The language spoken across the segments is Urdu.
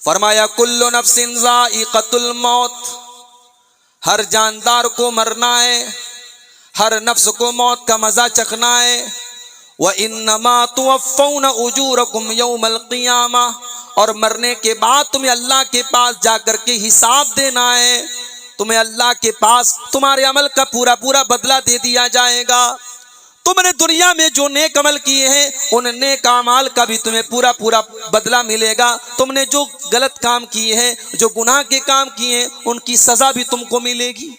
فرمایا کل نفس ذائقۃ الموت، ہر جاندار کو مرنا ہے، ہر نفس کو موت کا مزہ چکھنا ہے۔ وَإِنَّمَا تُوَفَّوْنَ أُجُورَكُمْ يَوْمَ الْقِيَامَةِ، اور مرنے کے بعد تمہیں اللہ کے پاس جا کر کے حساب دینا ہے، تمہیں اللہ کے پاس تمہارے عمل کا پورا پورا بدلہ دے دیا جائے گا۔ تم نے دنیا میں جو نیک عمل کیے ہیں ان نیک اعمال کا بھی تمہیں پورا پورا بدلہ ملے گا، تم نے جو غلط کام کیے ہیں، جو گناہ کے کام کیے ہیں، ان کی سزا بھی تم کو ملے گی۔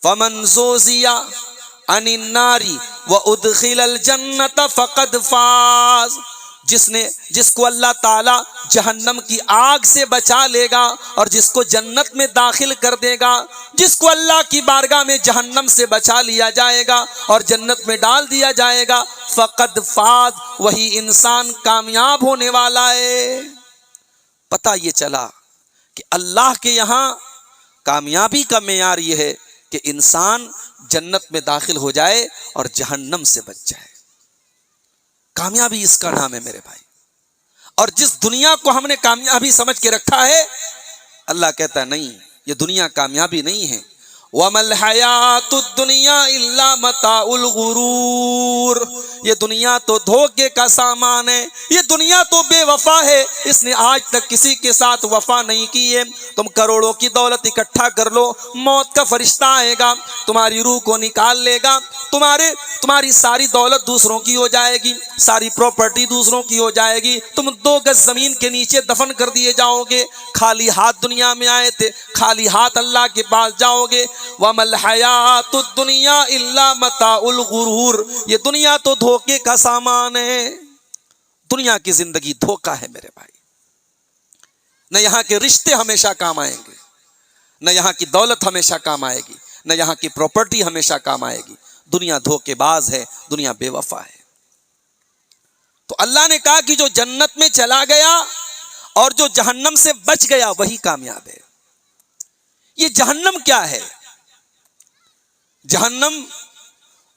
فَمَنْ زُحْزِحَ عَنِ النَّارِ وَأُدْخِلَ الْجَنَّةَ فَقَدْ فَازَ، جس کو اللہ تعالی جہنم کی آگ سے بچا لے گا اور جس کو جنت میں داخل کر دے گا، جس کو اللہ کی بارگاہ میں جہنم سے بچا لیا جائے گا اور جنت میں ڈال دیا جائے گا، فقد فاز، وہی انسان کامیاب ہونے والا ہے۔ پتہ یہ چلا کہ اللہ کے یہاں کامیابی کا معیار یہ ہے کہ انسان جنت میں داخل ہو جائے اور جہنم سے بچ جائے۔ کامیابی اس کا نام ہے میرے بھائی۔ اور جس دنیا کو ہم نے کامیابی سمجھ کے رکھا ہے، اللہ کہتا ہے نہیں، یہ دنیا کامیابی نہیں ہے۔ وَمَا الْحَيَاةُ الدُّنْيَا إِلَّا مَتَاعُ الْغُرُورِ، یہ دنیا تو دھوکے کا سامان ہے، یہ دنیا تو بے وفا ہے، اس نے آج تک کسی کے ساتھ وفا نہیں کی ہے۔ تم کروڑوں کی دولت اکٹھا کر لو، موت کا فرشتہ آئے گا، تمہاری روح کو نکال لے گا، تمہاری ساری دولت دوسروں کی ہو جائے گی، ساری پراپرٹی دوسروں کی ہو جائے گی، تم 2 گز زمین کے نیچے دفن کر دیے جاؤ گے، خالی ہاتھ دنیا میں آئے تھے، خالی ہاتھ اللہ کے پاس جاؤ گے۔ وَمَا الْحَيَاةُ الدُّنْيَا إِلَّا مَتَاعُ الْغُرُورِ، یہ دنیا تو دھوکے کا سامان ہے۔ دنیا کی زندگی دھوکا ہے میرے بھائی، نہ یہاں کے رشتے ہمیشہ کام آئیں گے، نہ یہاں کی دولت ہمیشہ کام آئے گی، نہ یہاں کی پراپرٹی ہمیشہ کام آئے گی۔ دنیا دھوکے باز ہے، دنیا بے وفا ہے۔ تو اللہ نے کہا کہ جو جنت میں چلا گیا اور جو جہنم سے بچ گیا وہی کامیاب ہے۔ یہ جہنم کیا ہے؟ جہنم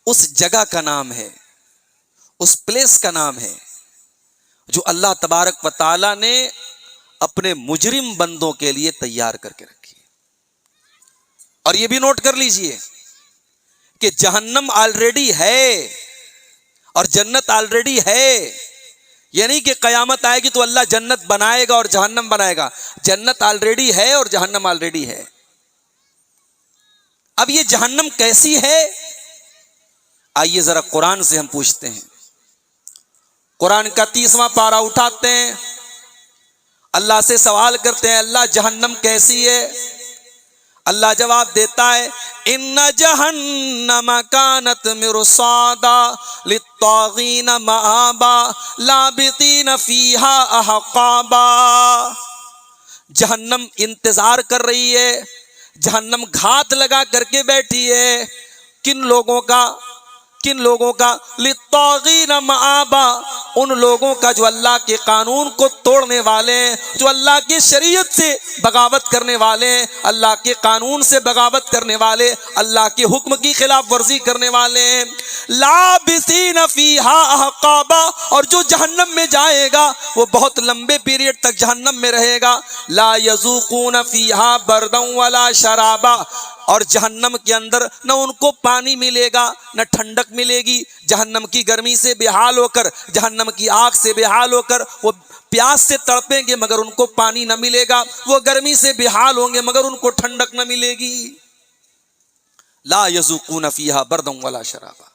اس جگہ کا نام ہے، اس پلیس کا نام ہے جو اللہ تبارک و تعالی نے اپنے مجرم بندوں کے لیے تیار کر کے رکھی ہے۔ اور یہ بھی نوٹ کر لیجئے کہ جہنم آلریڈی ہے اور جنت آلریڈی ہے، یعنی کہ قیامت آئے گی تو اللہ جنت بنائے گا اور جہنم بنائے گا۔ جنت آلریڈی ہے اور جہنم آلریڈی ہے۔ اب یہ جہنم کیسی ہے؟ آئیے ذرا قرآن سے ہم پوچھتے ہیں۔ قرآن کا 30واں پارہ اٹھاتے ہیں، اللہ سے سوال کرتے ہیں اللہ جہنم کیسی ہے؟ اللہ جواب دیتا ہے ان جہنم کانت مرصادا للطاغین مآبا لابثین فیہا احقابا، جہنم انتظار کر رہی ہے، جہنم گھات لگا کر کے بیٹھی ہے، کن لوگوں کا للطاغین مآبا، ان لوگوں کا جو اللہ کے قانون کو توڑنے والے ہیں، جو اللہ کی شریعت سے بغاوت کرنے والے ہیں، اللہ کے قانون سے بغاوت کرنے والے، اللہ کے حکم کی خلاف ورزی کرنے والے ہیں۔ لابثین فیہا احقابا، اور جو جہنم میں جائے گا وہ بہت لمبے پیریڈ تک جہنم میں رہے گا۔ لا یذوقون فیہا بردا ولا شرابا، اور جہنم کے اندر نہ ان کو پانی ملے گا نہ ٹھنڈک ملے گی، جہنم کی گرمی سے بے حال ہو کر، جہنم کی آگ سے بے حال ہو کر وہ پیاس سے تڑپیں گے مگر ان کو پانی نہ ملے گا، وہ گرمی سے بے حال ہوں گے مگر ان کو ٹھنڈک نہ ملے گی۔ لا یذوقون فیہا بردا ولا شرابا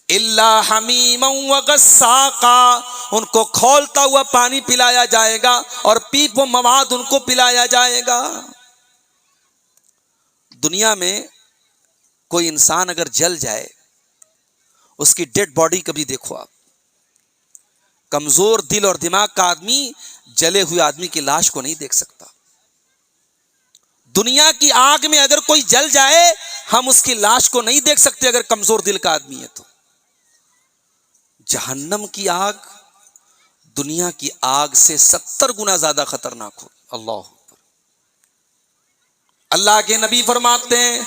الا حمیما وغساقا، ان کو کھولتا ہوا پانی پلایا جائے گا اور پیپ و مواد ان کو پلایا جائے گا۔ دنیا میں کوئی انسان اگر جل جائے، اس کی ڈیڈ باڈی کبھی دیکھو آپ، کمزور دل اور دماغ کا آدمی جلے ہوئے آدمی کی لاش کو نہیں دیکھ سکتا۔ دنیا کی آگ میں اگر کوئی جل جائے ہم اس کی لاش کو نہیں دیکھ سکتے اگر کمزور دل کا آدمی ہے تو۔ جہنم کی آگ دنیا کی آگ سے 70 گنا زیادہ خطرناک ہو۔ اللہ اکبر۔ اللہ کے نبی فرماتے ہیں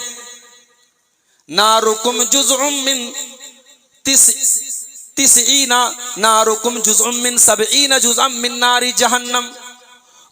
نارکم جزء من 90 نارکم جزء من 70 جزءا من نار جہنم،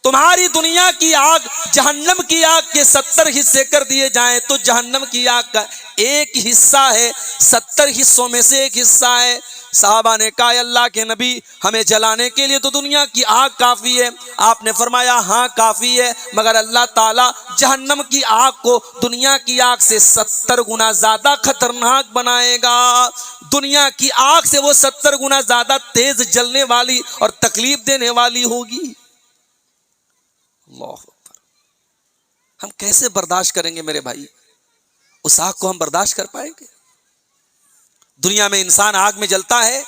تمہاری دنیا کی آگ جہنم کی آگ کے 70 حصے کر دیے جائیں تو جہنم کی آگ کا ایک حصہ ہے، 70 حصوں میں سے ایک حصہ ہے۔ صحابہ نے کہا اللہ کے نبی ہمیں جلانے کے لیے تو دنیا کی آگ کافی ہے۔ آپ نے فرمایا ہاں کافی ہے، مگر اللہ تعالیٰ جہنم کی آگ کو دنیا کی آگ سے 70 گنا زیادہ خطرناک بنائے گا۔ دنیا کی آگ سے وہ 70 گنا زیادہ تیز جلنے والی اور تکلیف دینے والی ہوگی۔ اللہ اکبر۔ ہم کیسے برداشت کریں گے میرے بھائی؟ اس آگ کو ہم برداشت کر پائیں گے؟ دنیا میں انسان آگ میں جلتا ہے،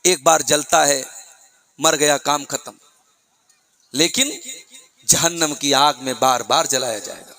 ایک بار جلتا ہے مر گیا، کام ختم۔ لیکن جہنم کی آگ میں بار بار جلایا جائے گا۔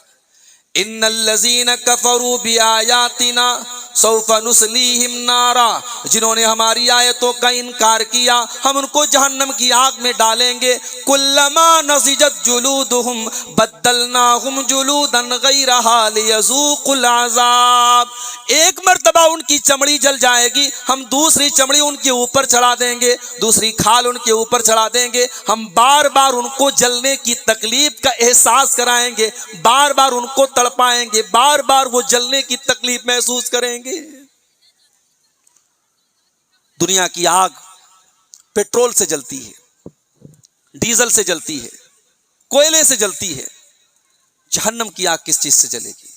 ان الذین کفروا بآیاتنا سوف نصلیہم نارا، جنہوں نے ہماری آیتوں کا انکار کیا ہم ان کو جہنم کی آگ میں ڈالیں گے۔ کلما نضجت جلودہم بدلناہم جلودا غیرہا لیذوقوا العذاب، ایک مرتبہ ان کی چمڑی جل جائے گی، ہم دوسری چمڑی ان کے اوپر چڑھا دیں گے، دوسری کھال ان کے اوپر چڑھا دیں گے، ہم بار بار ان کو جلنے کی تکلیف کا احساس کرائیں گے، بار بار ان کو تڑپائیں گے، بار بار وہ جلنے کی تکلیف محسوس کریں گے۔ دنیا کی آگ پیٹرول سے جلتی ہے، ڈیزل سے جلتی ہے، کوئلے سے جلتی ہے۔ جہنم کی آگ کس چیز سے جلے گی؟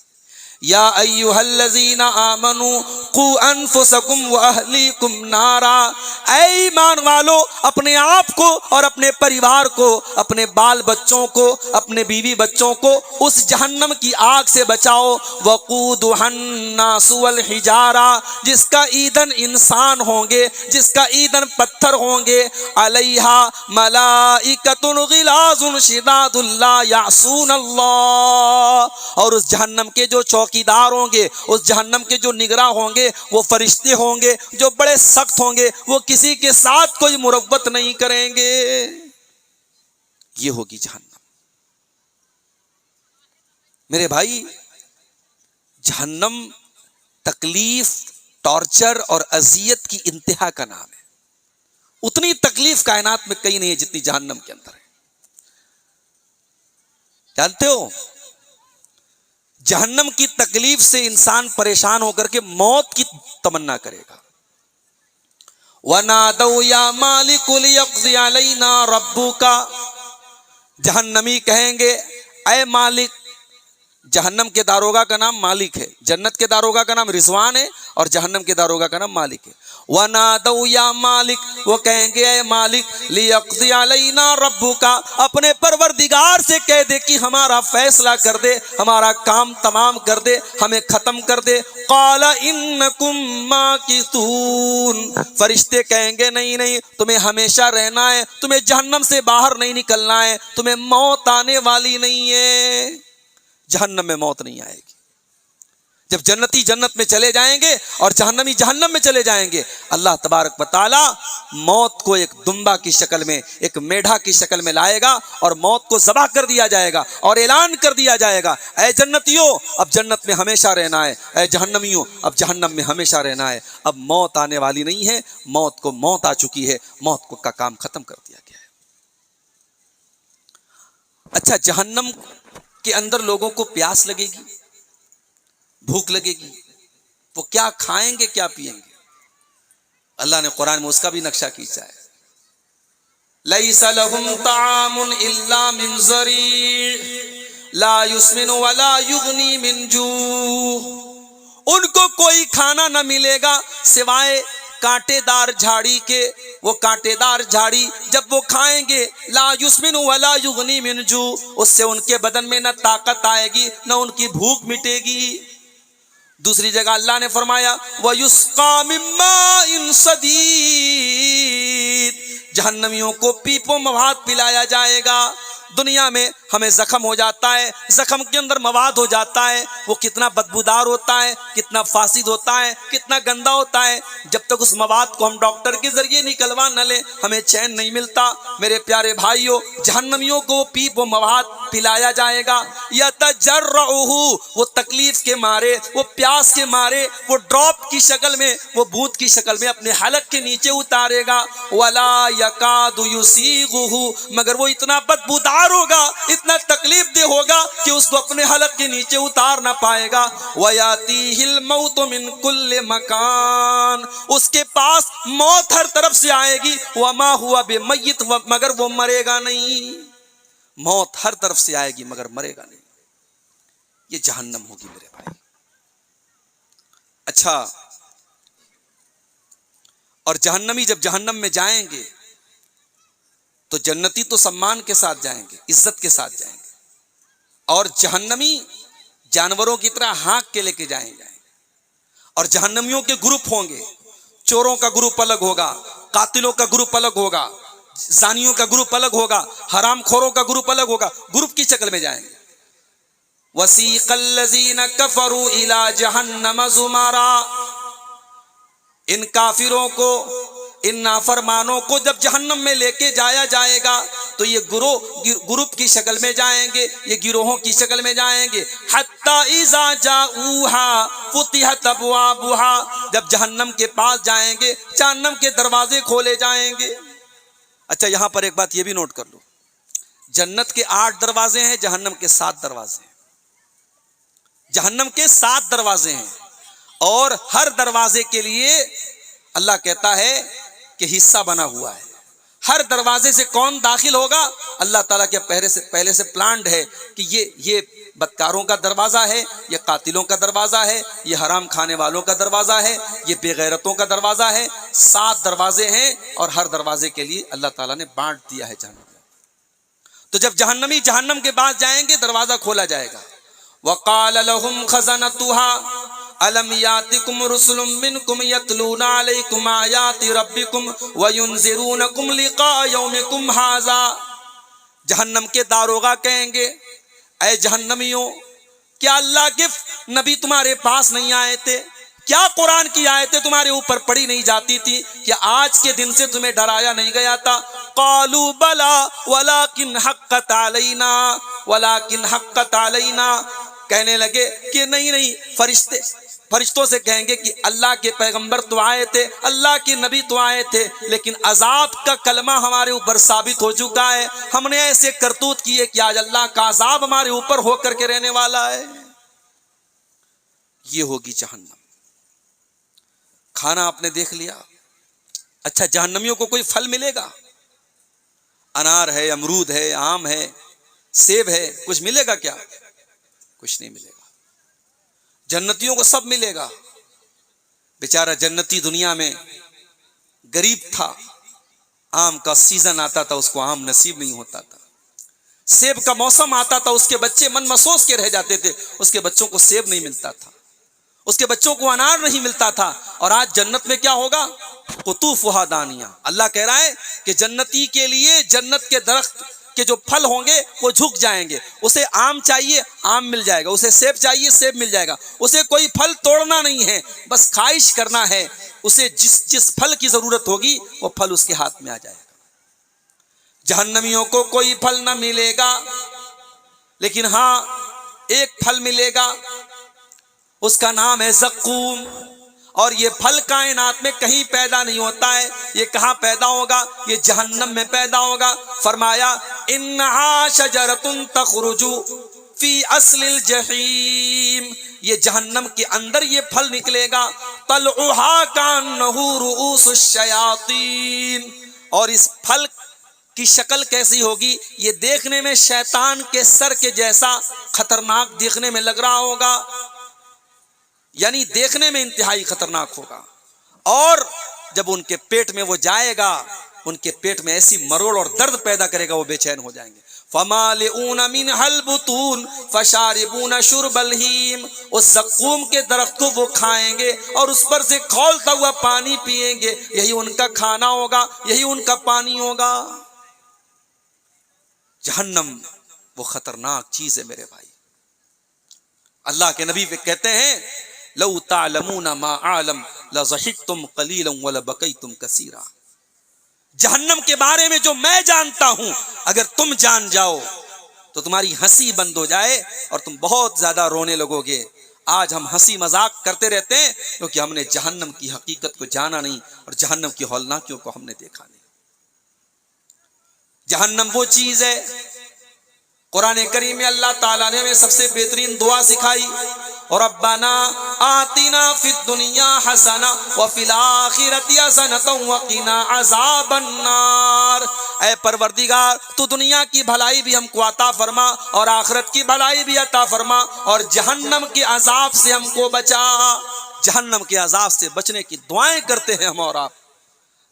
یا ایھا الذین آمنوا قوا انفسکم واہلیکم نارا، اے ایمان والو اپنے آپ کو اور اپنے پریوار کو، اپنے بال بچوں کو، اپنے بیوی بچوں کو اس جہنم کی آگ سے بچاؤ۔ وقودھا الناس والحجارہ، جس کا ایندھن انسان ہوں گے، جس کا ایندھن پتھر ہوں گے۔ علیہا ملائکۃ غلاظ شداد لا یعصون اللہ، اور اس جہنم کے جو چوکیدار ہوں گے، اس جہنم کے جو نگراں ہوں گے، وہ فرشتے ہوں گے جو بڑے سخت ہوں گے، وہ کسی کے ساتھ کوئی مروت نہیں کریں گے۔ یہ ہوگی جہنم۔ میرے بھائی، جہنم تکلیف، ٹارچر اور اذیت کی انتہا کا نام ہے۔ اتنی تکلیف کائنات میں کہیں نہیں ہے جتنی جہنم کے اندر ہے۔ جانتے ہو جہنم کی تکلیف سے انسان پریشان ہو کر کے موت کی تمنا کرے گا۔ وَنَادَوْا يَا مَالِكُ لِيَقْضِيَ عَلَيْنَا رَبُّكَ، جہنمی کہیں گے اے مالک، جہنم کے داروغہ کا نام مالک ہے، جنت کے داروغہ کا نام رضوان ہے اور جہنم کے داروغہ کا نام مالک ہے۔ وَنَادَوْا يَا مَالِكُ، وہ کہیں گے اے مالک، لِيَقْضِيَ عَلَيْنَا رَبُّكَ، اپنے پروردگار سے کہہ دے کہ ہمارا فیصلہ کر دے، ہمارا کام تمام کر دے، ہمیں ختم کر دے۔ قَالَ إِنَّكُمْ مَاكِثُونَ، فرشتے کہیں گے نہیں نہیں، تمہیں ہمیشہ رہنا ہے، تمہیں جہنم سے باہر نہیں نکلنا ہے، تمہیں موت آنے والی نہیں ہے۔ جہنم میں موت نہیں آئے گی۔ جب جنتی جنت میں چلے جائیں گے اور جہنمی جہنم میں چلے جائیں گے، اللہ تبارک و تعالی موت کو ایک دمبا کی شکل میں، ایک میڈھا کی شکل میں لائے گا اور موت کو ذبح کر دیا جائے گا اور اعلان کر دیا جائے گا اے جنتیوں اب جنت میں ہمیشہ رہنا ہے، اے جہنمیوں اب جہنم میں ہمیشہ رہنا ہے، اب موت آنے والی نہیں ہے، موت کو موت آ چکی ہے، موت کو کا کام ختم کر دیا گیا ہے۔ اچھا، جہنم کے اندر لوگوں کو پیاس لگے گی، بھوک لگے گی، وہ کیا کھائیں گے، کیا پیئیں گے؟ اللہ نے قرآن میں اس کا بھی نقشہ کھینچا ہے۔ لَيْسَ لَهُمْ طَعَامٌ إِلَّا مِنْ ضَرِيعٍ لَا يُسْمِنُ وَلَا يُغْنِي مِنْ جُوعٍ، ان کو کوئی کھانا نہ ملے گا سوائے کانٹے دار جھاڑی کے۔ وہ کانٹے دار جھاڑی جب وہ کھائیں گے، لا یسمن ولا یغنی من جوع، اس سے ان کے بدن میں نہ طاقت آئے گی نہ ان کی بھوک مٹے گی۔ دوسری جگہ اللہ نے فرمایا وَيُسْقَى مِن مَّاءٍ صَدِيدٍ، جہنمیوں کو پیپوں مواد پلایا جائے گا۔ دنیا میں ہمیں زخم ہو جاتا ہے، زخم کے اندر مواد ہو جاتا ہے، وہ کتنا بدبودار ہوتا ہے، کتنا فاسد ہوتا ہے، کتنا گندا ہوتا ہے۔ جب تک اس مواد کو ہم ڈاکٹر کے ذریعے نکلوا نہ لیں ہمیں چین نہیں ملتا۔ میرے پیارے بھائیوں، جہنمیوں کو وہ مواد پلایا جائے گا، یتجرعہ، وہ تکلیف کے مارے، وہ پیاس کے مارے، وہ ڈراپ کی شکل میں، وہ بوند کی شکل میں اپنے حلق کے نیچے اتارے گا، ولا یکاد یسیغہ، مگر وہ اتنا بدبودار ہوگا، اتنا تکلیف دہ ہوگا کہ اس کو اپنے حلق کے نیچے اتار نہ پائے گا۔ وَيَأْتِيهِ الْمَوْتُ مِنْ كُلِّ مَكَانٍ، اس کے پاس موت ہر طرف سے آئے گی، وَمَا هُوَ بِمَيِّتٍ، مگر وہ مرے گا نہیں۔ موت ہر طرف سے آئے گی مگر مرے گا نہیں۔ یہ جہنم ہوگی میرے بھائی۔ اچھا، اور جہنمی جب جہنم میں جائیں گے تو جنتی تو سمان کے ساتھ جائیں گے، عزت کے ساتھ جائیں گے، اور جہنمی جانوروں کی طرح ہانک کے لے کے جائیں گے۔ اور جہنمیوں کے گروپ ہوں گے، چوروں کا گروپ الگ ہوگا، قاتلوں کا گروپ الگ ہوگا، زانیوں کا گروپ الگ ہوگا، حرام خوروں کا گروپ الگ ہوگا، گروپ کی شکل میں جائیں گے۔ وَسِيقَ الَّذِينَ كَفَرُوا إِلَى جَهَنَّمَ زُمَرًا، ان کافروں کو، ان نافرمانوں کو جب جہنم میں لے کے جایا جائے گا تو یہ گروپ کی شکل میں جائیں گے، یہ گروہوں کی شکل میں جائیں گے۔ حَتَّى إِذَا جَاءُوهَا فُتِحَتْ أَبْوَابُهَا، جب جہنم کے پاس جائیں گے جہنم کے دروازے کھولے جائیں گے۔ اچھا، یہاں پر ایک بات یہ بھی نوٹ کر لو، جنت کے 8 دروازے ہیں، جہنم کے 7 دروازے ہیں۔ جہنم کے 7 دروازے ہیں، اور ہر دروازے کے لیے اللہ کہتا ہے کہ حصہ بنا ہوا ہے۔ ہر دروازے سے کون داخل ہوگا، اللہ تعالیٰ کے پہلے سے پلانڈ ہے کہ یہ بدکاروں کا دروازہ ہے، یہ قاتلوں کا دروازہ ہے، یہ حرام کھانے والوں کا دروازہ ہے، یہ بے غیرتوں کا دروازہ ہے۔ 7 دروازے ہیں، اور ہر دروازے کے لیے اللہ تعالیٰ نے بانٹ دیا ہے جہنم۔ تو جب جہنمی جہنم کے پاس جائیں گے دروازہ کھولا جائے گا۔ وَقَالَ لَهُمْ خَزَنَتُهَا أَلَمْ يَأْتِكُمْ رُسُلٌ مِّنْكُمْ يَتْلُونَ عَلَيْكُمْ آيَاتِ رَبِّكُمْ وَيُنذِرُونَكُمْ لِقَاءَ يَوْمِكُمْ هَٰذَا، جہنم کے داروغہ کہیں گے، اے جہنمیوں، کیا اللہ کے نبی تمہارے پاس نہیں آئے تھے؟ کیا قرآن کی آیتیں تمہارے اوپر پڑھی نہیں جاتی تھی؟ کہ آج کے دن سے تمہیں ڈرایا نہیں گیا تھا؟ قالوا بلا ولكن حقت علینا، ولكن حقت علینا، کہنے لگے کہ نہیں، فرشتوں سے کہیں گے کہ اللہ کے پیغمبر تو آئے تھے، اللہ کے نبی تو آئے تھے، لیکن عذاب کا کلمہ ہمارے اوپر ثابت ہو چکا ہے، ہم نے ایسے کرتوت کیے کہ آج اللہ کا عذاب ہمارے اوپر ہو کر کے رہنے والا ہے۔ یہ ہوگی جہنم۔ کھانا آپ نے دیکھ لیا۔ اچھا، جہنمیوں کو کوئی پھل ملے گا؟ انار ہے، امرود ہے، آم ہے، سیب ہے، کچھ ملے گا کیا؟ کچھ نہیں ملے گا۔ جنتیوں کو سب ملے گا۔ بیچارہ جنتی دنیا میں غریب تھا، آم کا سیزن آتا تھا اس کو آم نصیب نہیں ہوتا تھا، سیب کا موسم آتا تھا اس کے بچے من مسوس کے رہ جاتے تھے، اس کے بچوں کو سیب نہیں ملتا تھا، اس کے بچوں کو انار نہیں ملتا تھا۔ اور آج جنت میں کیا ہوگا؟ قطوفہا دانیہ۔ اللہ کہہ رہا ہے کہ جنتی کے لیے جنت کے درخت کے جو پھل ہوں گے وہ جھک جائیں گے، اسے آم چاہیے آم مل جائے گا، اسے سیب چاہیے سیب مل جائے گا، اسے کوئی پھل توڑنا نہیں ہے، بس خواہش کرنا ہے، اسے جس پھل کی ضرورت ہوگی وہ پھل اس کے ہاتھ میں آ جائے گا۔ جہنمیوں کو کوئی پھل نہ ملے گا، لیکن ہاں ایک پھل ملے گا، اس کا نام ہے زقوم، اور یہ پھل کائنات میں کہیں پیدا نہیں ہوتا ہے۔ یہ کہاں پیدا ہوگا؟ یہ جہنم میں پیدا ہوگا۔ فرمایا انہا شجرۃ تخرج فی اصل الجحیم، یہ جہنم کے اندر یہ پھل نکلے گا، طلعھا کانہ رؤوس الشیاطین، اور اس پھل کی شکل کیسی ہوگی؟ یہ دیکھنے میں شیطان کے سر کے جیسا خطرناک دیکھنے میں لگ رہا ہوگا، یعنی دیکھنے میں انتہائی خطرناک ہوگا۔ اور جب ان کے پیٹ میں وہ جائے گا، ان کے پیٹ میں ایسی مروڑ اور درد پیدا کرے گا، وہ بے چین ہو جائیں گے۔ فَمَالِئُونَ مِنْهَا الْبُطُونَ فَشَارِبُونَ شُرْبَ الْهِیمِ، اس زقوم کے درخت کو وہ کھائیں گے اور اس پر سے کھولتا ہوا پانی پئیں گے، یہی ان کا کھانا ہوگا، یہی ان کا پانی ہوگا۔ جہنم وہ خطرناک چیز ہے میرے بھائی. اللہ کے نبی کہتے ہیں لو تعلمون ما اعلم لضحكتم قليلا ولبكيتم كثيرا. جہنم کے بارے میں جو میں جانتا ہوں اگر تم جان جاؤ تو تمہاری ہنسی بند ہو جائے اور تم بہت زیادہ رونے لگو گے. آج ہم ہنسی مذاق کرتے رہتے ہیں کیونکہ ہم نے جہنم کی حقیقت کو جانا نہیں اور جہنم کی ہولناکیوں کو ہم نے دیکھا نہیں. جہنم وہ چیز ہے، قرآن کریم میں اللہ تعالیٰ نے ہمیں سب سے بہترین دعا سکھائی، ربنا آتنا فی الدنیا حسنہ وفی الآخرۃ حسنۃ وقنا عذاب النار. اے پروردگار تو دنیا کی بھلائی بھی ہم کو عطا فرما اور آخرت کی بھلائی بھی عطا فرما اور جہنم کے عذاب سے ہم کو بچا. جہنم کے عذاب سے بچنے کی دعائیں کرتے ہیں ہم اور آپ.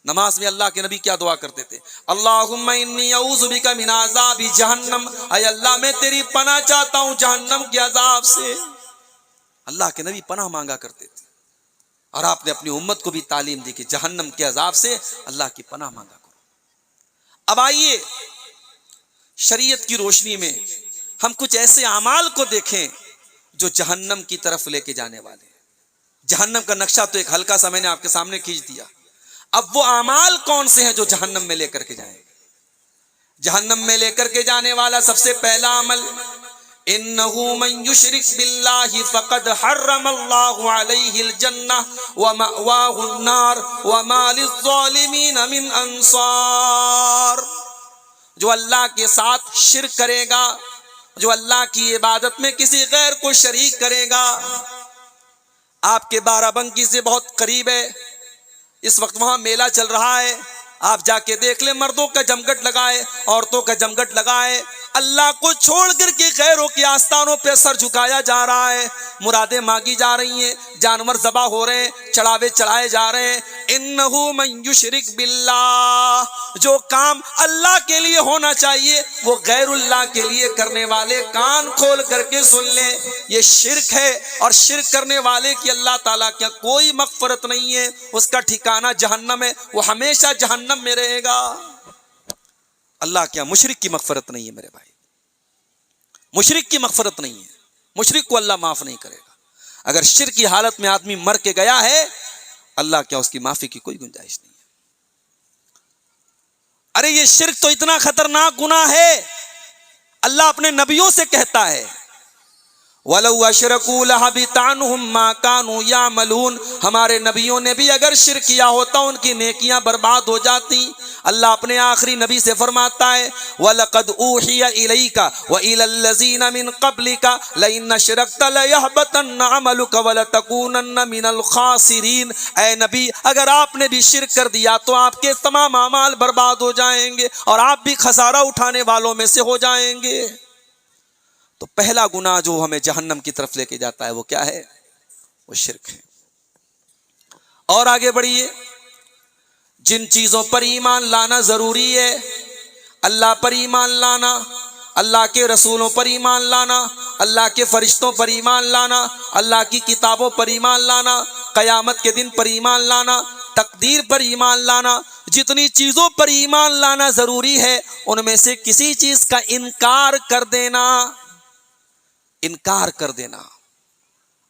نماز میں اللہ کے نبی کیا دعا کرتے تھے؟ اللہم انی اعوذ بک من عذاب جہنم، اے اللہ میں تیری پناہ چاہتا ہوں جہنم کے عذاب سے. اللہ کے نبی پناہ مانگا کرتے تھے اور آپ نے اپنی امت کو بھی تعلیم دی کہ جہنم کے عذاب سے اللہ کی پناہ مانگا کرو. اب آئیے شریعت کی روشنی میں ہم کچھ ایسے اعمال کو دیکھیں جو جہنم کی طرف لے کے جانے والے ہیں. جہنم کا نقشہ تو ایک ہلکا سا میں نے آپ کے سامنے کھینچ دیا. اب وہ اعمال کون سے ہیں جو جہنم میں لے کر کے جائیں گے؟ جہنم میں لے کر کے جانے والا سب سے پہلا عمل، انہ من یشرک باللہ فقد حرم اللہ علیہ الجنہ ومأواہ النار وما للظالمین من انصار. جو اللہ کے ساتھ شرک کرے گا، جو اللہ کی عبادت میں کسی غیر کو شریک کرے گا. آپ کے بارہ بنکی سے بہت قریب ہے، اس وقت وہاں میلہ چل رہا ہے، آپ جا کے دیکھ لیں، مردوں کا جمگٹ لگائے، عورتوں کا جمگٹ لگائے، اللہ کو چھوڑ کر کے غیروں کے آستانوں پہ سر جھکایا جا رہا ہے، مرادیں مانگی جا رہی ہیں، جانور ذبح ہو رہے ہیں، چڑھاوے چڑھائے جا رہے ہیں. انہ من یشرک باللہ، جو کام اللہ کے لیے ہونا چاہیے وہ غیر اللہ کے لیے کرنے والے کان کھول کر کے سن لیں، یہ شرک ہے. اور شرک کرنے والے کی اللہ تعالیٰ کیا کوئی مغفرت نہیں ہے، اس کا ٹھکانہ جہنم ہے، وہ ہمیشہ جہنم میں رہے گا. اللہ کیا مشرک کی مغفرت نہیں ہے میرے بھائی، مشرک کی مغفرت نہیں ہے، مشرک کو اللہ معاف نہیں کرے گا. اگر شرک کی حالت میں آدمی مر کے گیا ہے اللہ کیا اس کی معافی کی کوئی گنجائش نہیں ہے. ارے یہ شرک تو اتنا خطرناک گناہ ہے، اللہ اپنے نبیوں سے کہتا ہے وَلَوْ أَشْرَكُوا لَحَبِطَ عَنْهُمْ مَا كَانُوا يَعْمَلُونَ. ہمارے نبیوں نے بھی اگر شرک کیا ہوتا ان کی نیکیاں برباد ہو جاتی. اللہ اپنے آخری نبی سے فرماتا ہے وَلَقَدْ أُوحِيَ إِلَيْكَ وَإِلَى الَّذِينَ مِن قَبْلِكَ لَئِنْ أَشْرَكْتَ لَيَحْبَطَنَّ عَمَلُكَ وَلَتَكُونَنَّ مِنَ الْخَاسِرِينَ. اے نبی اگر آپ نے بھی شرک کر دیا تو آپ کے تمام اعمال برباد ہو جائیں گے اور آپ بھی خسارہ اٹھانے والوں میں سے ہو جائیں گے. تو پہلا گناہ جو ہمیں جہنم کی طرف لے کے جاتا ہے وہ کیا ہے؟ وہ شرک ہے. اور آگے بڑھیے، جن چیزوں پر ایمان لانا ضروری ہے، اللہ پر ایمان لانا، اللہ کے رسولوں پر ایمان لانا، اللہ کے فرشتوں پر ایمان لانا، اللہ کی کتابوں پر ایمان لانا، قیامت کے دن پر ایمان لانا، تقدیر پر ایمان لانا، جتنی چیزوں پر ایمان لانا ضروری ہے ان میں سے کسی چیز کا انکار کر دینا،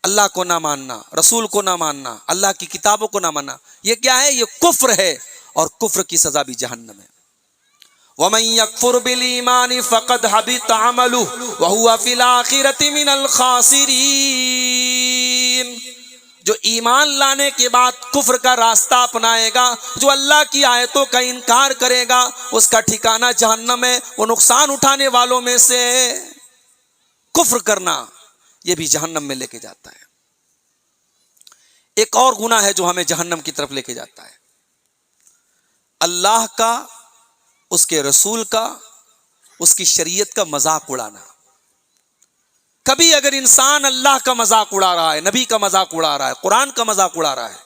اللہ کو نہ ماننا، رسول کو نہ ماننا، اللہ کی کتابوں کو نہ ماننا، یہ کیا ہے؟ یہ کفر ہے اور کفر کی سزا بھی جہنم ہے. وَمَن يَكْفُرْ بِالْإِيمَانِ فَقَدْ حَبِطَ عَمَلُهُ وَهُوَ فِي الْآخِرَةِ مِنَ الْخَاسِرِينَ. جو ایمان لانے کے بعد کفر کا راستہ اپنائے گا، جو اللہ کی آیتوں کا انکار کرے گا، اس کا ٹھکانہ جہنم ہے، وہ نقصان اٹھانے والوں میں سے. کفر کرنا یہ بھی جہنم میں لے کے جاتا ہے. ایک اور گناہ ہے جو ہمیں جہنم کی طرف لے کے جاتا ہے، اللہ کا، اس کے رسول کا، اس کی شریعت کا مذاق اڑانا. کبھی اگر انسان اللہ کا مذاق اڑا رہا ہے، نبی کا مذاق اڑا رہا ہے، قرآن کا مذاق اڑا رہا ہے،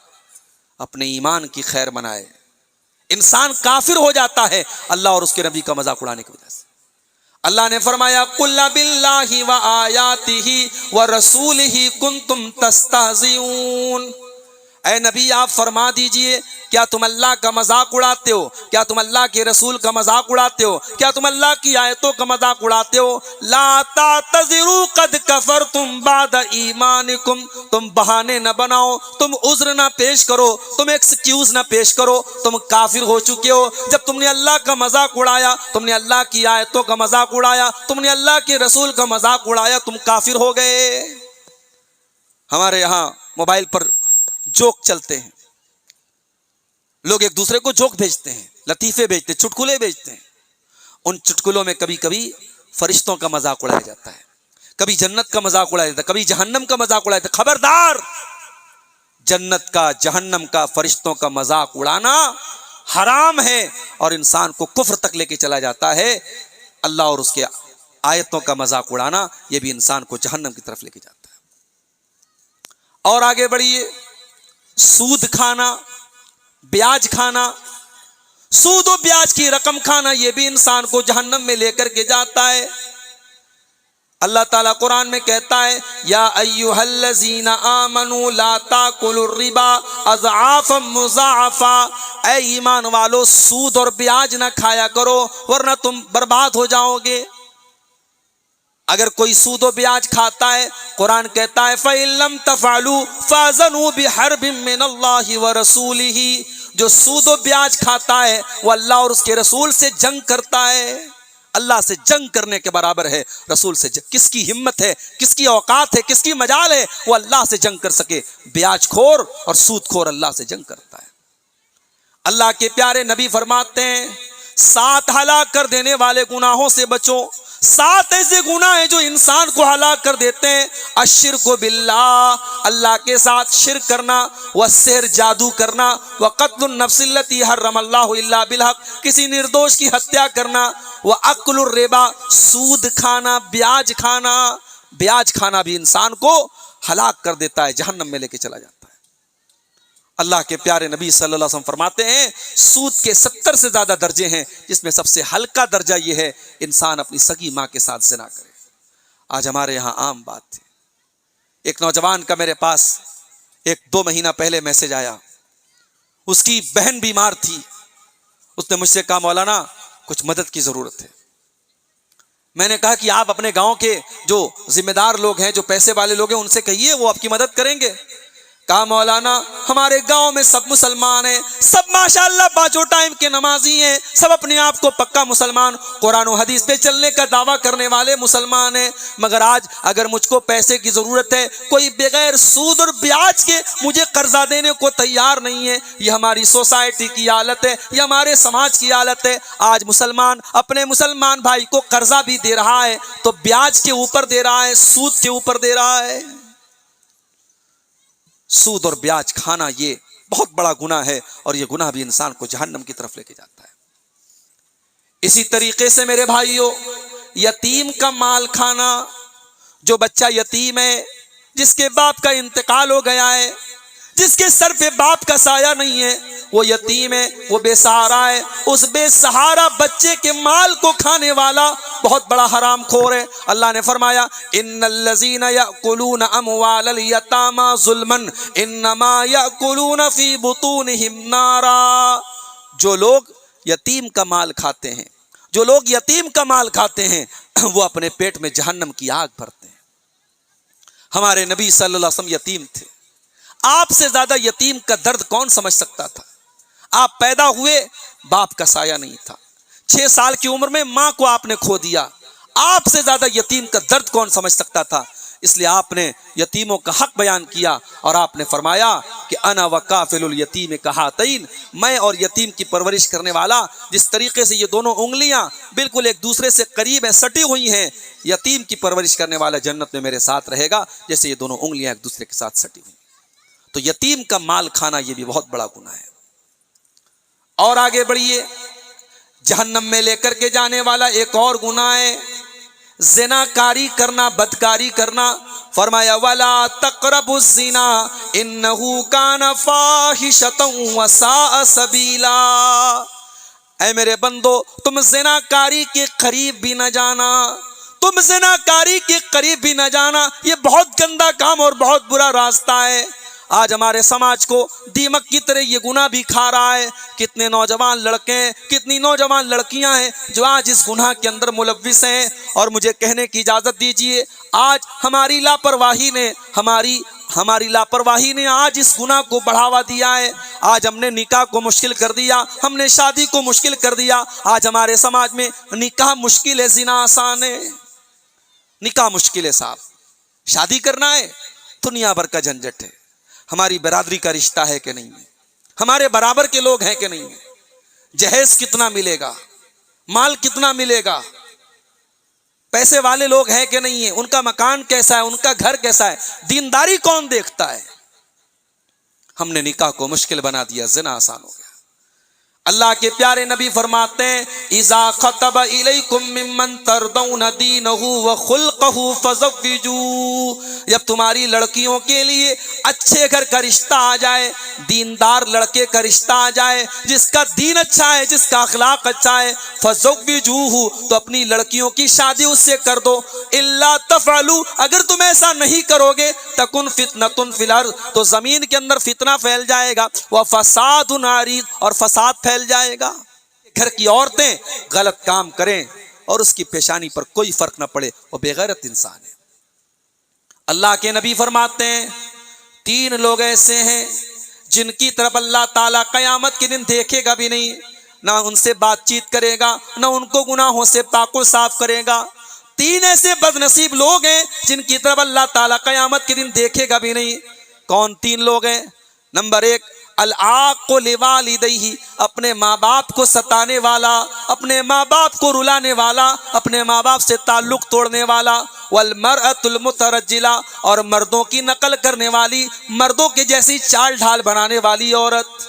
اپنے ایمان کی خیر منائے. انسان کافر ہو جاتا ہے اللہ اور اس کے نبی کا مذاق اڑانے کی وجہ سے. اللہ نے فرمایا قُلْ بِاللَّهِ وَآيَاتِهِ وَرَسُولِهِ كُنْتُمْ تَسْتَهْزِئُونَ. اے نبی آپ فرما دیجئے کیا تم اللہ کا مذاق اڑاتے ہو؟ کیا تم اللہ کے رسول کا مذاق اڑاتے ہو؟ کیا تم اللہ کی آیتوں کا مذاق اڑاتے ہو؟ لا تعتذروا قد کفرتم بعد ایمانکم، تم بہانے نہ بناؤ، تم عذر نہ پیش کرو، تم ایکسکیوز نہ پیش کرو، تم کافر ہو چکے ہو۔ جب تم نے اللہ کا مذاق اڑایا، تم نے اللہ کی آیتوں کا مذاق اڑایا، تم نے اللہ کے رسول کا مذاق اڑایا، تم کافر ہو گئے۔ ہمارے یہاں موبائل پر جوک چلتے ہیں، لوگ ایک دوسرے کو جوک بھیجتے ہیں، لطیفے بھیجتے ہیں، چٹکلے بھیجتے ہیں۔ ان چٹکلوں میں کبھی کبھی فرشتوں کا مذاق اڑایا جاتا ہے، کبھی جنت کا مذاق اڑایا جاتا ہے، کبھی جہنم کا مذاق اڑایا جاتا ہے۔ خبردار، جنت کا، جہنم کا، فرشتوں کا مذاق اڑانا حرام ہے اور انسان کو کفر تک لے کے چلا جاتا ہے۔ اللہ اور اس کے آیتوں کا مذاق اڑانا یہ بھی انسان کو جہنم کی طرف لے کے جاتا ہے۔ اور آگے بڑھیے، سود کھانا، بیاج کھنا، سود و بیاج کی رقم کھانا یہ بھی انسان کو جہنم میں لے کر کے جاتا ہے۔ اللہ تعالیٰ قرآن میں کہتا ہے یا ایھا الذین آمنوا لا تاکلوا الربا اضعافا مضاعفا، اے ایمان والو سود اور بیاج نہ کھایا کرو ورنہ تم برباد ہو جاؤ گے۔ اگر کوئی سود و بیاج کھاتا ہے، قرآن کہتا ہے فَإِن لَّمْ تَفْعَلُوا فَأْذَنُوا بِحَرْبٍ مِّنَ اللَّهِ وَرَسُولِهِ، جو سود و بیاج کھاتا ہے وہ اللہ اور اس کے رسول سے جنگ کرتا ہے۔ اللہ سے جنگ کرنے کے برابر ہے رسول سے جنگ۔ کس کی ہمت ہے، کس کی اوقات ہے، کس کی مجال ہے وہ اللہ سے جنگ کر سکے؟ بیاج خور اور سود خور اللہ سے جنگ کرتا ہے۔ اللہ کے پیارے نبی فرماتے ہیں 7 ہلاک کر دینے والے گناہوں سے بچو۔ 7 ایسے گناہ ہیں جو انسان کو ہلاک کر دیتے ہیں۔ الشرک باللہ، اللہ کے ساتھ شرک کرنا، والسحر جادو کرنا، وقتل النفس التی حرم اللہ الا بالحق، کسی نردوش کی ہتیا کرنا، واکل الربا، سود کھانا، بیاج کھانا۔ بیاج کھانا بھی انسان کو ہلاک کر دیتا ہے، جہنم میں لے کے چلا جاتا ہے۔ اللہ کے پیارے نبی صلی اللہ علیہ وسلم فرماتے ہیں سود کے 70 سے زیادہ درجے ہیں، جس میں سب سے ہلکا درجہ یہ ہے انسان اپنی سگی ماں کے ساتھ زنا کرے۔ آج ہمارے یہاں عام بات ہے۔ ایک نوجوان کا میرے پاس 1-2 مہینہ پہلے میسج آیا، اس کی بہن بیمار تھی، اس نے مجھ سے کہا مولانا کچھ مدد کی ضرورت ہے۔ میں نے کہا کہ آپ اپنے گاؤں کے جو ذمہ دار لوگ ہیں، جو پیسے والے لوگ ہیں، ان سے کہیے وہ آپ کی مدد کریں گے۔ کہا مولانا ہمارے گاؤں میں سب مسلمان ہیں، سب ماشاءاللہ پانچوں ٹائم کے نمازی ہیں، سب اپنے آپ کو پکا مسلمان، قرآن و حدیث پہ چلنے کا دعویٰ کرنے والے مسلمان ہیں، مگر آج اگر مجھ کو پیسے کی ضرورت ہے، کوئی بغیر سود اور بیاج کے مجھے قرضہ دینے کو تیار نہیں ہے۔ یہ ہماری سوسائٹی کی حالت ہے، یہ ہمارے سماج کی حالت ہے۔ آج مسلمان اپنے مسلمان بھائی کو قرضہ بھی دے رہا ہے تو بیاج کے اوپر دے رہا ہے، سود کے اوپر دے رہا ہے۔ سود اور بیاج کھانا یہ بہت بڑا گناہ ہے اور یہ گناہ بھی انسان کو جہنم کی طرف لے کے جاتا ہے۔ اسی طریقے سے میرے بھائیوں، یتیم کا مال کھانا، جو بچہ یتیم ہے، جس کے باپ کا انتقال ہو گیا ہے، جس کے سر پہ باپ کا سایہ نہیں ہے، وہ یتیم ہے، وہ بے سہارا ہے، اس بے سہارا بچے کے مال کو کھانے والا بہت بڑا حرام خور ہے۔ اللہ نے فرمایا ان الذین یأکلون اموال الیتامی ظلما انما یأکلون فی بطونہم نارا، جو لوگ یتیم کا مال کھاتے ہیں، جو لوگ یتیم کا مال کھاتے ہیں، وہ اپنے پیٹ میں جہنم کی آگ بھرتے ہیں۔ ہمارے نبی صلی اللہ علیہ وسلم یتیم تھے۔ آپ سے زیادہ یتیم کا درد کون سمجھ سکتا تھا؟ آپ پیدا ہوئے، باپ کا سایہ نہیں تھا، 6 سال کی عمر میں ماں کو آپ نے کھو دیا۔ آپ سے زیادہ یتیم کا درد کون سمجھ سکتا تھا؟ اس لیے آپ نے یتیموں کا حق بیان کیا اور آپ نے فرمایا کہ انا وکافل الیتیم کہاتین، میں اور یتیم کی پرورش کرنے والا جس طریقے سے یہ دونوں انگلیاں بالکل ایک دوسرے سے قریب ہیں، سٹی ہوئی ہیں، یتیم کی پرورش کرنے والا جنت میں میرے ساتھ رہے گا جیسے یہ دونوں انگلیاں ایک دوسرے کے ساتھ سٹی ہوئی۔ تو یتیم کا مال کھانا یہ بھی بہت بڑا گناہ ہے۔ اور آگے بڑھیے، جہنم میں لے کر کے جانے والا ایک اور گناہ ہے زنا کاری کرنا، بدکاری کرنا۔ فرمایا وَلَا تَقْرَبُوا الزِّنَا إِنَّهُ كَانَ فَاحِشَةً وَسَاءَ سَبِيلًا، اے میرے بندو تم زنا کاری کے قریب بھی نہ جانا، تم زنا کاری کے قریب بھی نہ جانا، یہ بہت گندا کام اور بہت برا راستہ ہے۔ آج ہمارے سماج کو دیمک کی طرح یہ گناہ بھی کھا رہا ہے. کتنے نوجوان لڑکے ہیں, کتنی نوجوان لڑکیاں ہیں جو آج اس گناہ کے اندر ملوث ہیں. اور مجھے کہنے کی اجازت دیجیے, آج ہماری لاپرواہی نے آج اس گناہ کو بڑھاوا دیا ہے. آج ہم نے نکاح کو مشکل کر دیا, ہم نے شادی کو مشکل کر دیا. آج ہمارے سماج میں نکاح مشکل ہے, زنا آسان ہے. نکاح مشکل ہے صاحب, شادی کرنا ہے دنیا بھر کا جھنجٹ ہے. ہماری برادری کا رشتہ ہے کہ نہیں ہے, ہمارے برابر کے لوگ ہیں کہ نہیں ہے, جہیز کتنا ملے گا, مال کتنا ملے گا, پیسے والے لوگ ہیں کہ نہیں ہیں, ان کا مکان کیسا ہے, ان کا گھر کیسا ہے, دینداری کون دیکھتا ہے. ہم نے نکاح کو مشکل بنا دیا, زنا آسان ہو گیا. اللہ کے پیارے نبی فرماتے ہیں اذا خطب الیکم ممن ترضون دینہ وخلقہ فزوجوہ, جب تمہاری لڑکیوں کے لیے اچھے گھر کا رشتہ آ جائے, دیندار لڑکے کا رشتہ آ جائے, جس کا دین اچھا ہے, جس کا اخلاق اچھا ہے, فزوجوہ, تو اپنی لڑکیوں کی شادی اس سے کر دو. الا تفعلوا, اگر تم ایسا نہیں کرو گے, تکن فتنۃ فی الارض, تو زمین کے اندر فتنہ پھیل جائے گا, وفساد عریض, اور فساد پھیل جائے گا. گھر کی عورتیں غلط کام کریں اور اس کی پیشانی پر کوئی فرق نہ پڑے, وہ بے غیرت انسان ہے. اللہ کے نبی فرماتے ہیں 3 لوگ ایسے ہیں جن کی طرف اللہ تعالیٰ قیامت کے دن دیکھے گا بھی نہیں, نہ ان سے بات چیت کرے گا, نہ ان کو گناہوں سے پاک و صاف کرے گا. 3 ایسے بد نصیب لوگ ہیں جن کی طرف اللہ تعالیٰ قیامت کے دن دیکھے گا بھی نہیں. کون 3 لوگ ہیں؟ نمبر 1, العاق لوالدیہ, اپنے ماں باپ کو ستانے والا, اپنے ماں باپ کو رلانے والا, اپنے ماں باپ سے تعلق توڑنے والا. والمرأۃ المترجلہ, اور مردوں کی نقل کرنے والی, مردوں کے جیسی چال ڈھال بنانے والی عورت.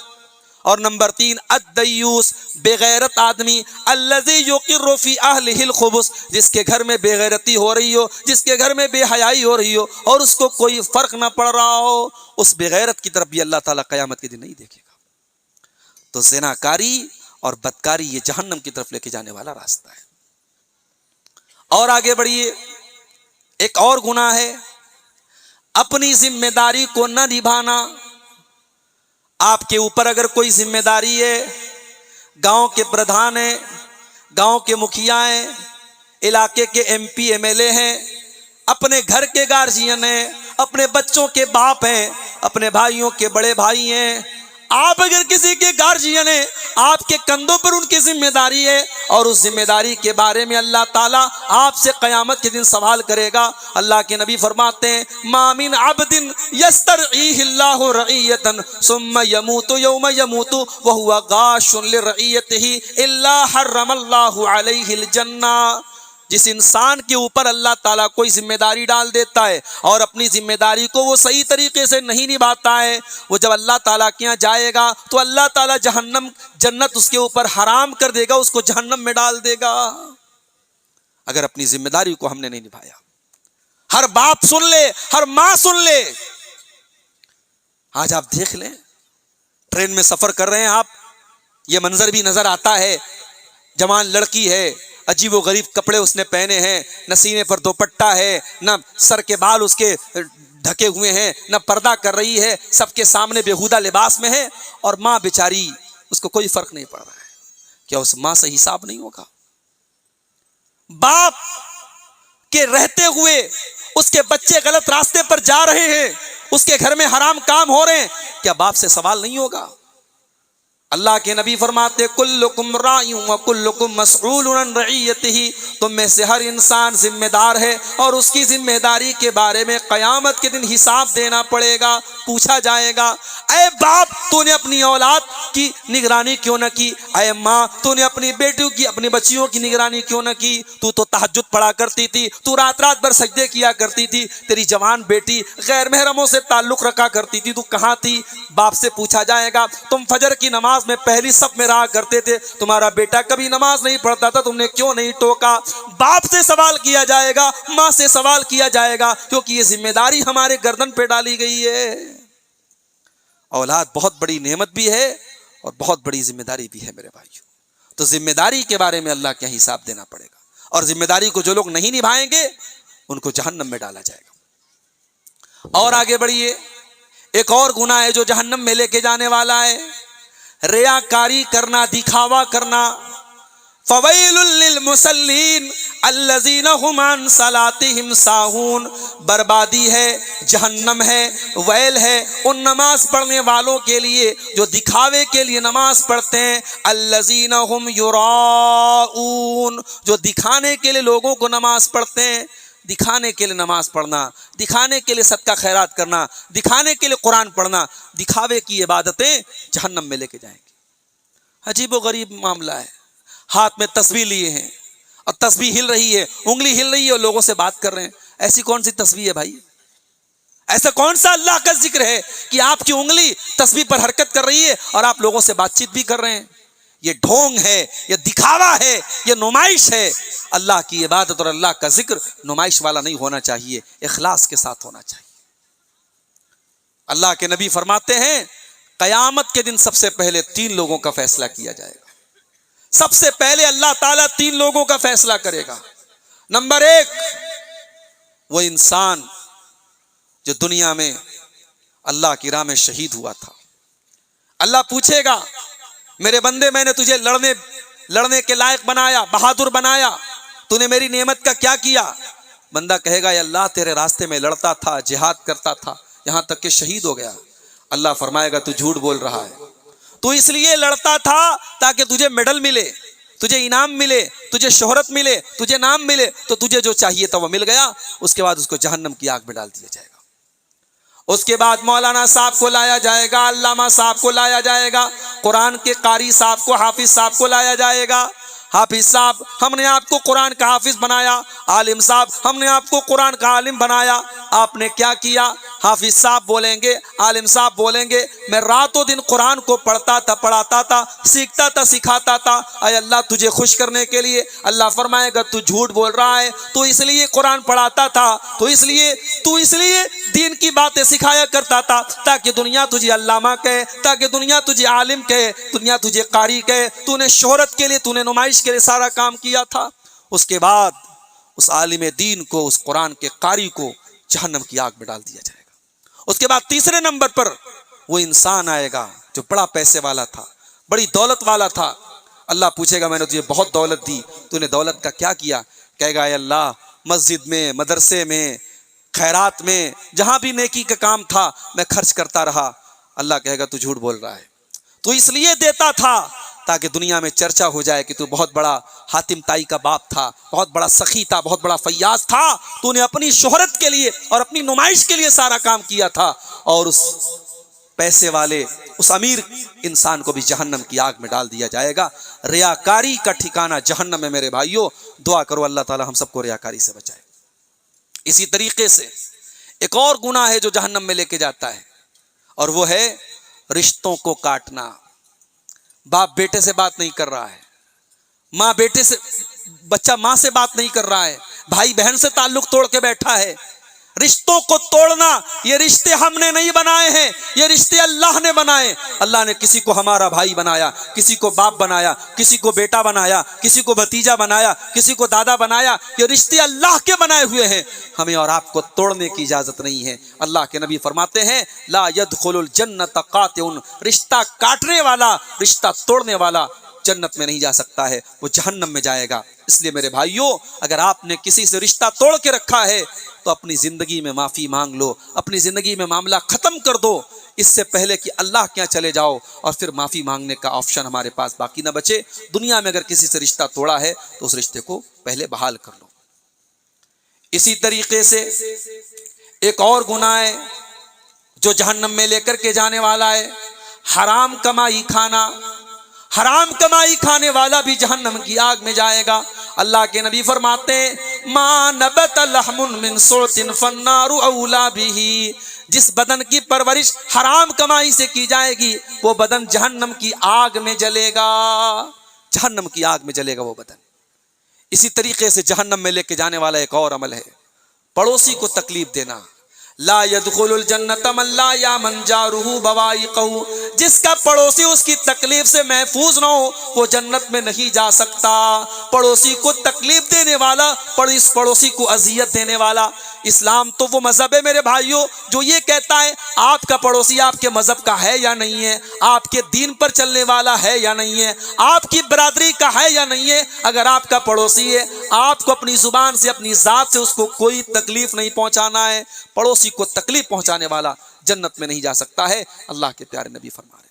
اور نمبر 3, الدیوس, بے غیرت آدمی, الذی یقر فی اہلہ الخبث, جس کے گھر میں بے غیرتی ہو رہی ہو, جس کے گھر میں بے حیائی ہو رہی ہو, اور اس کو کوئی فرق نہ پڑ رہا ہو. اس بے غیرت کی طرف بھی اللہ تعالیٰ قیامت کے دن نہیں دیکھے گا. تو زناکاری اور بدکاری یہ جہنم کی طرف لے کے جانے والا راستہ ہے. اور آگے بڑھیے, ایک اور گناہ ہے اپنی ذمہ داری کو نہ نبھانا. آپ کے اوپر اگر کوئی ذمہ داری ہے, گاؤں کے پردھان ہیں, گاؤں کے مکھیا ہیں, علاقے کے M P M L A ہیں, اپنے گھر کے گارجین ہیں, اپنے بچوں کے باپ ہیں, اپنے بھائیوں کے بڑے بھائی ہیں. آپ اگر کسی کے گارجین ہیں, آپ کے کندھوں پر ان کی ذمہ داری ہے, اور اس ذمہ داری کے بارے میں اللہ تعالیٰ آپ سے قیامت کے دن سوال کرے گا. اللہ کے نبی فرماتے ہیں ما من عبد یسترعیہ اللہ رعیۃ ثم یموت یوم یموت وہو غاش لرعیتہ الا حرم اللہ علیہ الجنہ. جس انسان کے اوپر اللہ تعالیٰ کوئی ذمہ داری ڈال دیتا ہے اور اپنی ذمہ داری کو وہ صحیح طریقے سے نہیں نبھاتا ہے, وہ جب اللہ تعالیٰ کے یہاں جائے گا تو اللہ تعالیٰ جنت اس کے اوپر حرام کر دے گا, اس کو جہنم میں ڈال دے گا, اگر اپنی ذمہ داری کو ہم نے نہیں نبھایا. ہر باپ سن لے, ہر ماں سن لے. آج آپ دیکھ لیں, ٹرین میں سفر کر رہے ہیں آپ, یہ منظر بھی نظر آتا ہے, جوان لڑکی ہے, عجیب و غریب کپڑے اس نے پہنے ہیں, نہ سینے پر دوپٹہ ہے, نہ سر کے بال اس کے ڈھکے ہوئے ہیں, نہ پردہ کر رہی ہے, سب کے سامنے بےہودہ لباس میں ہے, اور ماں بیچاری اس کو کوئی فرق نہیں پڑ رہا ہے. کیا اس ماں سے حساب نہیں ہوگا؟ باپ کے رہتے ہوئے اس کے بچے غلط راستے پر جا رہے ہیں, اس کے گھر میں حرام کام ہو رہے ہیں, کیا باپ سے سوال نہیں ہوگا؟ اللہ کے نبی فرماتے کلکم راع وکلکم مسئول عن رعیتہ, تم میں سے ہر انسان ذمہ دار ہے اور اس کی ذمہ داری کے بارے میں قیامت کے دن حساب دینا پڑے گا, پوچھا جائے گا. اے باپ, تو نے اپنی اولاد کی نگرانی کیوں نہ کی؟ اے ماں, تو نے اپنی بیٹیوں کی, اپنی بچیوں کی نگرانی کیوں نہ کی؟ تو تہجد پڑھا کرتی تھی, تو رات رات بھر سجدے کیا کرتی تھی, تیری جوان بیٹی غیر محرموں سے تعلق رکھا کرتی تھی, تو کہاں تھی؟ باپ سے پوچھا جائے گا. تم فجر کی نماز میں پہلی صف میں رہا کرتے تھے, تمہارا بیٹا کبھی نماز نہیں پڑھتا تھا, تم نے کیوں نہیں ٹوکا؟ باپ سے سوال کیا جائے گا, ماں سے سوال کیا جائے گا, کیونکہ یہ ذمہ داری ہمارے گردن پہ ڈالی گئی ہے. اولاد بہت بڑی نعمت بھی ہے اور بہت بڑی ذمہ داری بھی ہے میرے بھائیوں. تو ذمہ داری کے بارے میں اللہ کا حساب دینا پڑے گا, اور ذمہ داری کو جو لوگ نہیں نبھائیں گے ان کو جہنم میں ڈالا جائے گا. اور آگے بڑھیے, ایک اور گناہ ہے جو جہنم میں لے کے جانے والا ہے، ریاکاری کرنا، دکھاوا کرنا۔ فویل للمصلین الذین هم عن صلاتهم ساہون، بربادی ہے، جہنم ہے، ویل ہے ان نماز پڑھنے والوں کے لیے جو دکھاوے کے لیے نماز پڑھتے ہیں، الذین هم یراؤون، جو دکھانے کے لیے لوگوں کو نماز پڑھتے ہیں۔ دکھانے کے لیے نماز پڑھنا، دکھانے کے لیے صدقہ خیرات کرنا، دکھانے کے لیے قرآن پڑھنا، دکھاوے کی عبادتیں جہنم میں لے کے جائیں گی۔ عجیب و غریب معاملہ ہے، ہاتھ میں تسبیح لیے ہیں اور تسبیح ہل رہی ہے، انگلی ہل رہی ہے اور لوگوں سے بات کر رہے ہیں۔ ایسی کون سی تسبیح ہے بھائی؟ ایسا کون سا اللہ کا ذکر ہے کہ آپ کی انگلی تسبیح پر حرکت کر رہی ہے اور آپ لوگوں سے بات چیت بھی کر رہے ہیں؟ یہ ڈھونگ ہے، یہ دکھاوا ہے، یہ نمائش ہے۔ اللہ کی عبادت اور اللہ کا ذکر نمائش والا نہیں ہونا چاہیے، اخلاص کے ساتھ ہونا چاہیے۔ اللہ کے نبی فرماتے ہیں قیامت کے دن سب سے پہلے 3 لوگوں کا فیصلہ کیا جائے گا۔ سب سے پہلے اللہ تعالیٰ 3 لوگوں کا فیصلہ کرے گا۔ نمبر 1، وہ انسان جو دنیا میں اللہ کی راہ میں شہید ہوا تھا۔ اللہ پوچھے گا میرے بندے میں نے تجھے لڑنے کے لائق بنایا، بہادر بنایا، تو نے میری نعمت کا کیا کیا؟ بندہ کہے گا یا اللہ تیرے راستے میں لڑتا تھا، جہاد کرتا تھا، یہاں تک کہ شہید ہو گیا۔ اللہ فرمائے گا تو جھوٹ بول رہا ہے، تو اس لیے لڑتا تھا تاکہ تجھے میڈل ملے، تجھے انعام ملے، تجھے شہرت ملے، تجھے نام ملے، تو تجھے جو چاہیے تھا وہ مل گیا۔ اس کے بعد اس کو جہنم کی آگ میں ڈال دیا جائے گا۔ اس کے بعد مولانا صاحب کو لایا جائے گا، علامہ صاحب کو لایا جائے گا، قرآن کے قاری صاحب کو، حافظ صاحب کو لایا جائے گا۔ حافظ صاحب ہم نے آپ کو قرآن کا حافظ بنایا، عالم صاحب ہم نے آپ کو قرآن کا عالم بنایا، آپ نے کیا کیا؟ حافظ صاحب بولیں گے، عالم صاحب بولیں گے میں راتوں دن قرآن کو پڑھتا تھا، پڑھاتا تھا، سیکھتا تھا، سکھاتا تھا، اے اللہ تجھے خوش کرنے کے لیے۔ اللہ فرمائے گا تو جھوٹ بول رہا ہے، تو اس لیے قرآن پڑھاتا تھا، تو اس لیے دین کی باتیں سکھایا کرتا تھا تاکہ دنیا تجھے علامہ کہے، تاکہ دنیا تجھے عالم کہے، دنیا تجھے قاری کہے۔ تو نے شہرت کے لیے، تو نے نمائش کے لیے سارا کام کیا تھا۔ اس کے بعد اس عالم دین کو، اس قرآن کے قاری کو جہنم کی آگ میں ڈال دیا جائے گا۔ اس کے بعد تیسرے نمبر پر وہ انسان آئے گا جو بڑا پیسے والا تھا، بڑی دولت والا تھا۔ اللہ پوچھے گا میں نے تجھے بہت دولت دی، تو نے دولت کا کیا کیا؟ کہے گا اے اللہ مسجد میں، مدرسے میں، خیرات میں، جہاں بھی نیکی کا کام تھا میں خرچ کرتا رہا۔ اللہ کہے گا تو جھوٹ بول رہا ہے، تو اس لیے دیتا تھا تاکہ دنیا میں چرچا ہو جائے کہ تو بہت بڑا حاتم تائی کا باپ تھا، بہت بڑا سخی تھا، بہت بڑا فیاض تھا، تو نے اپنی شہرت کے لیے اور اپنی نمائش کے لیے سارا کام کیا تھا۔ اور اس پیسے والے، اس امیر انسان کو بھی جہنم کی آگ میں ڈال دیا جائے گا۔ ریاکاری کا ٹھکانہ جہنم ہے میرے بھائیوں، دعا کرو اللہ تعالی ہم سب کو ریاکاری سے بچائے۔ اسی طریقے سے ایک اور گناہ ہے جو جہنم میں لے کے جاتا ہے، اور وہ ہے رشتوں کو کاٹنا۔ باپ بیٹے سے بات نہیں کر رہا ہے، ماں بیٹے سے، بچہ ماں سے بات نہیں کر رہا ہے، بھائی بہن سے تعلق توڑ کے بیٹھا ہے۔ رشتوں کو توڑنا، یہ رشتے ہم نے نہیں بنائے ہیں، یہ رشتے اللہ نے بنائے۔ اللہ نے کسی کو ہمارا بھائی بنایا، کسی کو باپ بنایا، کسی کو بیٹا بنایا، کسی کو بھتیجا بنایا، کسی کو دادا بنایا۔ یہ رشتے اللہ کے بنائے ہوئے ہیں، ہمیں اور آپ کو توڑنے کی اجازت نہیں ہے۔ اللہ کے نبی فرماتے ہیں لا يدخل الجنت قاطع، رشتہ کاٹنے والا، رشتہ توڑنے والا جنت میں نہیں جا سکتا ہے، وہ جہنم میں جائے گا۔ اس لیے میرے بھائیوں اگر آپ نے کسی سے رشتہ توڑ کے رکھا ہے تو اپنی زندگی میں معافی مانگ لو، اپنی زندگی میں معاملہ ختم کر دو، اس سے پہلے کہ اللہ کے یہاں چلے جاؤ اور پھر معافی مانگنے کا آپشن ہمارے پاس باقی نہ بچے۔ دنیا میں اگر کسی سے رشتہ توڑا ہے تو اس رشتے کو پہلے بحال کر لو۔ اسی طریقے سے ایک اور گناہ ہے جو جہنم میں لے کر کے جانے والا ہے، حرام کمائی کھانا۔ حرام کمائی کھانے والا بھی جہنم کی آگ میں جائے گا۔ اللہ کے نبی فرماتے ہیں ما نبت لحم من سوت فالنار اولا به، جس بدن کی پرورش حرام کمائی سے کی جائے گی وہ بدن جہنم کی آگ میں جلے گا، جہنم کی آگ میں جلے گا وہ بدن۔ اسی طریقے سے جہنم میں لے کے جانے والا ایک اور عمل ہے پڑوسی کو تکلیف دینا، لا يدخل الجنت من لا یامن جارہ بوائقہ، جس کا پڑوسی اس کی تکلیف سے محفوظ نہ ہو وہ جنت میں نہیں جا سکتا۔ پڑوسی کو تکلیف دینے والا، اس پڑوسی کو اذیت دینے والا۔ اسلام تو وہ مذہب ہے میرے بھائیوں جو یہ کہتا ہے آپ کا پڑوسی آپ کے مذہب کا ہے یا نہیں ہے، آپ کے دین پر چلنے والا ہے یا نہیں ہے، آپ کی برادری کا ہے یا نہیں ہے۔ اگر آپ کا پڑوسی ہے، آپ کو اپنی زبان سے، اپنی ذات سے اس کو کوئی تکلیف نہیں پہنچانا ہے۔ پڑوسی کو تکلیف پہنچانے والا جنت میں نہیں جا سکتا ہے، اللہ کے پیارے نبی فرما رہے ہیں۔